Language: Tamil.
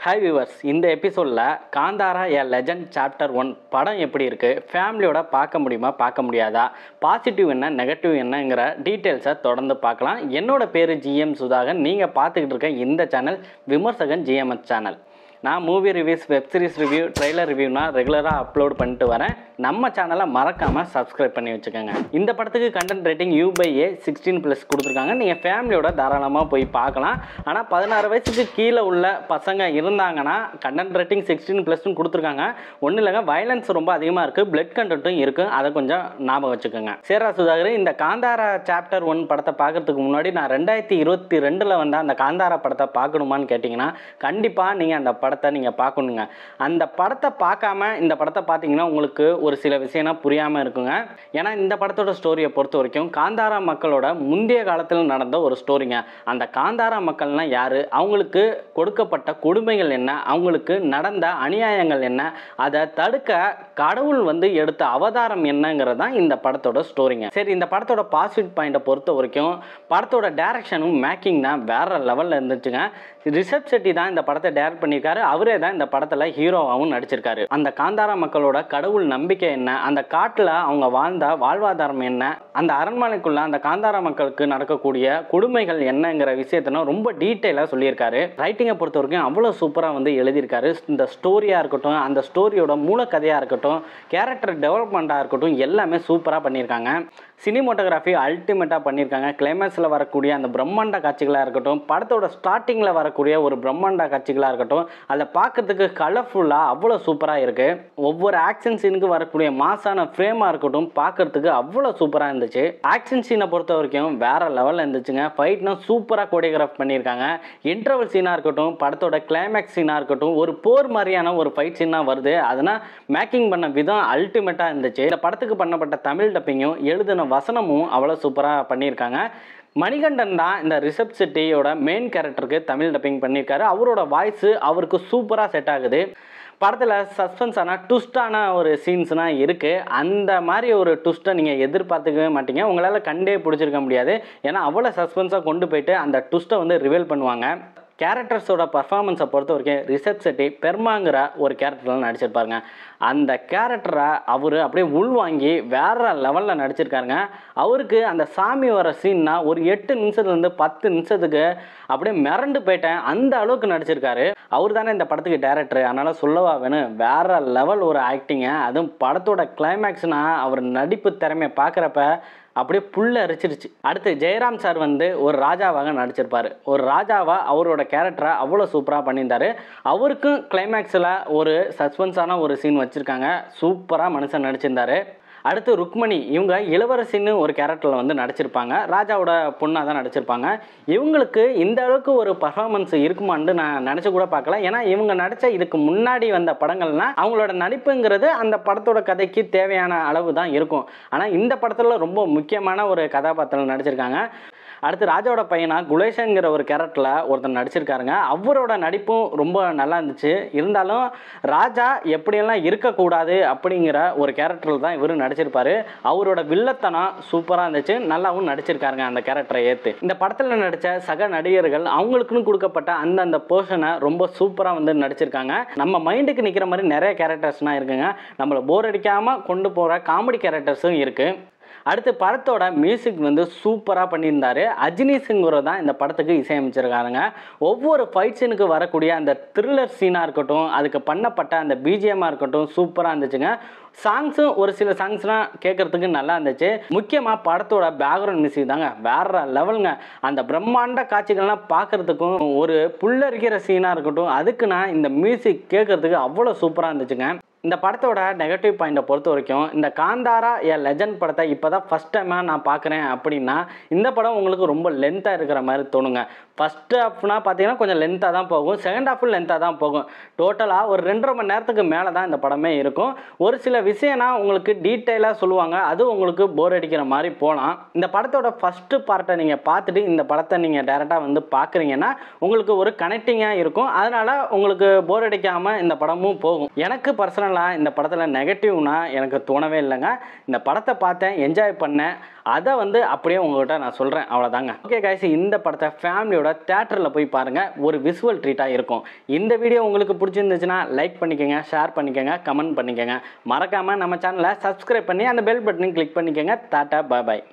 ஹாய் வியூவர்ஸ், இந்த எபிசோடில் காந்தாரா எ லெஜண்ட் சாப்டர் 1 படம் எப்படி இருக்குது, ஃபேமிலியோட பார்க்க முடியுமா பார்க்க முடியாதா, பாசிட்டிவ் என்ன நெகட்டிவ் என்னங்கிற டீட்டெயில்ஸை தொடர்ந்து பார்க்கலாம். என்னோட பேர் ஜிஎம் சுதாகர். நீங்கள் பார்த்துக்கிட்டு இருக்க இந்த சேனல் விமர்சகன் ஜிஎம்எஸ் சேனல். நான் movie reviews, web series review, trailer ரிவ்யூனா ரெகுலராக அப்லோட் பண்ணிட்டு வரேன். நம்ம சேனலை மறக்காமல் சப்ஸ்கிரைப் பண்ணி வச்சுக்கோங்க. இந்த படத்துக்கு கண்டென்ட் ரேட்டிங் U/A 16+ கொடுத்துருக்காங்க. நீங்கள் ஃபேமிலியோட தாராளமாக போய் பார்க்கலாம். ஆனால் 16 வயசுக்கு கீழே உள்ள பசங்க இருந்தாங்கன்னா கண்டென்ட் ரேட்டிங் 16+ கொடுத்துருக்காங்க. ஒன்றும் இல்லைங்க, வயலன்ஸ் ரொம்ப அதிகமாக இருக்குது, பிளட் கண்டென்ட்டும் இருக்குது. அதை கொஞ்சம் ஞாபகம் வச்சுக்கோங்க. சேரா சுதாகர், இந்த காந்தாரா சாப்டர் 1 படத்தை பார்க்கறதுக்கு முன்னாடி நான் 2022 வந்த அந்த காந்தாரா படத்தை பார்க்கணுமான்னு கேட்டிங்கன்னா கண்டிப்பாக நீங்கள் அந்த படத்தை நீங்கள் பார்க்கணுங்க. அந்த படத்தை பார்க்காம இந்த படத்தை பார்த்தீங்கன்னா உங்களுக்கு ஒரு சில விஷயம்னா புரியாமல் இருக்குங்க. ஏன்னா இந்த படத்தோட ஸ்டோரியை பொறுத்த வரைக்கும் காந்தாரா மக்களோட முந்தைய காலத்தில் நடந்த ஒரு ஸ்டோரிங்க. அந்த காந்தாரா மக்கள்னால் யார், அவங்களுக்கு கொடுக்கப்பட்ட கொடுமைகள் என்ன, அவங்களுக்கு நடந்த அநியாயங்கள் என்ன, அதை தடுக்க கடவுள் எடுத்த அவதாரம் என்னங்கிறது தான் இந்த படத்தோட ஸ்டோரிங்க. சரி, இந்த படத்தோட பாசிட்டிவ் பாயிண்ட்டை பொறுத்த வரைக்கும் படத்தோட டைரக்ஷனும் மேக்கிங் தான் வேற லெவலில் இருந்துச்சுங்க. ரிஷப் செட்டி தான் இந்த படத்தை டைரக்ட் பண்ணியிருக்காரு. அவரே தான் இந்த படத்தில் ஹீரோவாகவும் நடிச்சிருக்காரு. அந்த காந்தாரா மக்களோட கடவுள் நம்பிக்கை என்ன, அந்த காட்டில் அவங்க வாழ்ந்த வாழ்வாதாரம் என்ன, அந்த அரண்மனைக்குள்ள அந்த காந்தாரா மக்களுக்கு நடக்கக்கூடிய கொடுமைகள் என்னங்கிற விஷயத்தினா ரொம்ப டீட்டெயிலாக சொல்லியிருக்காரு. ரைட்டிங்கை பொறுத்த வரைக்கும் அவ்வளோ சூப்பராக எழுதியிருக்காரு. இந்த ஸ்டோரியாக இருக்கட்டும், அந்த ஸ்டோரியோட மூலக்கதையாக இருக்கட்டும், கேரக்டர் டெவலப்மெண்ட்டாக இருக்கட்டும், எல்லாமே சூப்பராக பண்ணியிருக்காங்க. சினிமோட்டோகிராஃபி அல்டிமேட்டாக பண்ணியிருக்காங்க. கிளைமேக்ஸில் வரக்கூடிய அந்த பிரம்மாண்ட காட்சிகளாக இருக்கட்டும், படத்தோட ஸ்டார்டிங்கில் வரக்கூடிய ஒரு பிரம்மாண்ட காட்சிகளாக இருக்கட்டும், அதை பார்க்கறதுக்கு கலர்ஃபுல்லாக அவ்வளோ சூப்பராக இருக்குது. ஒவ்வொரு ஆக்ஷன் சீனுக்கு வரக்கூடிய மாசான ஃப்ரேமாக இருக்கட்டும், பார்க்கறதுக்கு அவ்வளோ சூப்பராக இருந்துச்சு. ஆக்ஷன் சீனை பொறுத்த வரைக்கும் வேற லெவலில் இருந்துச்சுங்க. ஃபைட்னா சூப்பராக கோரியோகிராஃப் பண்ணியிருக்காங்க. இன்டர்வல் சீனாக இருக்கட்டும், படத்தோட கிளைமேக்ஸ் சீனாக இருக்கட்டும், ஒரு போர் மாதிரியான ஒரு ஃபைட் சீனாக வருது. அதனால் மேக்கிங் பண்ண விதம் அல்டிமேட்டாக இருந்துச்சு. இந்த படத்துக்கு பண்ணப்பட்ட தமிழ் டப்பிங்கும் எழுதின வசனமும் அவ்வளோ சூப்பராக பண்ணியிருக்காங்க. மணிகண்டன் தான் இந்த ரிஷப் செட்டியோட மெயின் கேரக்டருக்கு தமிழ் டப்பிங் பண்ணியிருக்காரு. அவரோட வாய்ஸு அவருக்கு சூப்பராக செட் ஆகுது. படத்தில் சஸ்பென்ஸான ட்விஸ்டான ஒரு சீன்ஸ்னால் இருக்குது. அந்த மாதிரி ஒரு ட்விஸ்ட்டை நீங்கள் எதிர்பார்த்துக்கவே மாட்டீங்க. உங்களால் கண்டே பிடிச்சிருக்க முடியாது. ஏன்னா அவ்வளோ சஸ்பென்ஸாக கொண்டு போயிட்டு அந்த ட்விஸ்ட்டை ரிவீல் பண்ணுவாங்க. கேரக்டர்ஸோட பர்ஃபார்மன்ஸை பொறுத்த வரைக்கும் ரிஷப் செட்டி பெர்மாங்கிற ஒரு கேரக்டரில் நடிச்சிருப்பாருங்க. அந்த கேரக்டரை அவர் அப்படியே உள்வாங்கி வேற லெவலில் நடிச்சிருக்காருங்க. அவருக்கு அந்த சாமி வர சீன்னா ஒரு 8 நிமிஷத்துலேருந்து 10 நிமிஷத்துக்கு அப்படியே மிரண்டு போயிட்டேன். அந்த அளவுக்கு நடிச்சிருக்காரு. அவர் தானே இந்த படத்துக்கு டைரக்டர், அதனால் சொல்லவா வேணும். வேற லெவல் ஒரு ஆக்டிங்க. அதுவும் படத்தோட கிளைமேக்ஸ்னால் அவர் நடிப்பு திறமையை பார்க்குறப்ப அப்படியே புல்ல அரிச்சிருச்சு. அடுத்து ஜெயராம் சார் ஒரு ராஜாவாக நடிச்சிருப்பார். ஒரு ராஜாவாக அவரோட கேரக்டரை அவ்வளோ சூப்பராக பண்ணியிருந்தார். அவருக்கும் கிளைமேக்ஸில் ஒரு சஸ்பென்ஸான ஒரு சீன் வச்சுருக்காங்க. சூப்பராக மனுஷன் நடிச்சிருந்தார். அடுத்து ருக்மணி, இவங்க இளவரசின்னு ஒரு கேரக்டரில் நடிச்சிருப்பாங்க. ராஜாவோட பொண்ணாக தான் நடிச்சிருப்பாங்க. இவங்களுக்கு இந்த அளவுக்கு ஒரு பர்ஃபார்மன்ஸ் இருக்குமான்னு நான் நினச்சி கூட பார்க்கல. ஏன்னா இவங்க நடித்த இதுக்கு முன்னாடி வந்த படங்கள்னால் அவங்களோட நடிப்புங்கிறது அந்த படத்தோட கதைக்கு தேவையான அளவு தான் இருக்கும். ஆனால் இந்த படத்தில் ரொம்ப முக்கியமான ஒரு கதாபாத்திரம் நடிச்சிருக்காங்க. அடுத்து ராஜாவோட பையனா குலேஷன்கிற ஒரு கேரக்டரில் ஒருத்தர் நடிச்சிருக்காருங்க. அவரோட நடிப்பும் ரொம்ப நல்லா இருந்துச்சு. இருந்தாலும் ராஜா எப்படியெல்லாம் இருக்கக்கூடாது அப்படிங்கிற ஒரு கேரக்டரில் தான் இவர் நடிச்சிருப்பார். அவரோட வில்லத்தனம் சூப்பராக இருந்துச்சு. நல்லாவும் நடிச்சிருக்காருங்க அந்த கேரக்டரை ஏற்று. இந்த படத்தில் நடித்த சக நடிகர்கள் அவங்களுக்குன்னு கொடுக்கப்பட்ட அந்தந்த போர்ஷனை ரொம்ப சூப்பராக நடிச்சிருக்காங்க. நம்ம மைண்டுக்கு நிற்கிற மாதிரி நிறைய கேரக்டர்ஸ்லாம் இருக்குங்க. நம்மளை போர் அடிக்காமல் கொண்டு போகிற காமெடி கேரக்டர்ஸும் இருக்குது. அடுத்து படத்தோட மியூசிக் சூப்பராக பண்ணியிருந்தார். அஜினி சிங்கூரை தான் இந்த படத்துக்கு இசையமைச்சிருக்காருங்க. ஒவ்வொரு ஃபைட் சீனுக்கு வரக்கூடிய அந்த த்ரில்லர் சீனாக இருக்கட்டும், அதுக்கு பண்ணப்பட்ட அந்த பிஜிஎம்மாக இருக்கட்டும், சூப்பராக இருந்துச்சுங்க. சாங்ஸும் ஒரு சில சாங்ஸ்லாம் கேட்குறதுக்கு நல்லா இருந்துச்சு. முக்கியமாக படத்தோட பேக்ரவுண்ட் மியூசிக் தாங்க வேற லெவலுங்க. அந்த பிரம்மாண்ட காட்சிகள்லாம் பார்க்குறதுக்கும் ஒரு புல்லரிக்கிற சீனாக இருக்கட்டும், அதுக்குன்னா இந்த மியூசிக் கேட்குறதுக்கு அவ்வளோ சூப்பராக இருந்துச்சுங்க. இந்த படத்தோட நெகட்டிவ் பாயிண்ட்டை பொறுத்த வரைக்கும் இந்த காந்தாரா எ லெஜண்ட் படத்தை இப்போ தான் ஃபஸ்ட் டைமாக நான் பார்க்குறேன் அப்படின்னா இந்த படம் உங்களுக்கு ரொம்ப லென்த்தாக இருக்கிற மாதிரி தோணுங்க. ஃபஸ்ட் ஹாஃப்னா பார்த்தீங்கன்னா கொஞ்சம் லென்த்தாக தான் போகும், செகண்ட் ஹாஃபும் லென்த்தாக தான் போகும். டோட்டலாக ஒரு 2.5 மணி நேரத்துக்கு மேலே தான் இந்த படமே இருக்கும். ஒரு சில விஷயம்னா உங்களுக்கு டீட்டெயிலாக சொல்லுவாங்க, அது உங்களுக்கு போர் அடிக்கிற மாதிரி போகலாம். இந்த படத்தோட ஃபஸ்ட்டு பார்ட்டை நீங்கள் பார்த்துட்டு இந்த படத்தை நீங்கள் டேரெக்டாக பார்க்குறீங்கன்னா உங்களுக்கு ஒரு கனெக்டிங்காக இருக்கும். அதனால் உங்களுக்கு போர் அடிக்காமல் இந்த படமும் போகும். எனக்கு பர்சனலாக இந்த படத்தில் நெகட்டிவ்னா எனக்கு தோணவே இல்லைங்க. இந்த படத்தை பார்த்தேன், என்ஜாய் பண்ணேன். அதை வந்து அப்படியே உங்கள்கிட்ட நான் சொல்கிறேன், அவ்வளோதாங்க. ஓகே கைஸ், இந்த படத்தை ஃபேமிலியோட தேட்டரில் போய் பாருங்கள், ஒரு விசுவல் ட்ரீட்டாக இருக்கும். இந்த வீடியோ உங்களுக்கு பிடிச்சிருந்துச்சுன்னா லைக் பண்ணிக்கோங்க, ஷேர் பண்ணிக்கோங்க, கமெண்ட் பண்ணிக்கோங்க. மறக்காமல் நம்ம சேனலை சப்ஸ்கிரைப் பண்ணி அந்த பெல் பட்டனையும் கிளிக் பண்ணிக்கோங்க. டாடா, பாய் பாய்.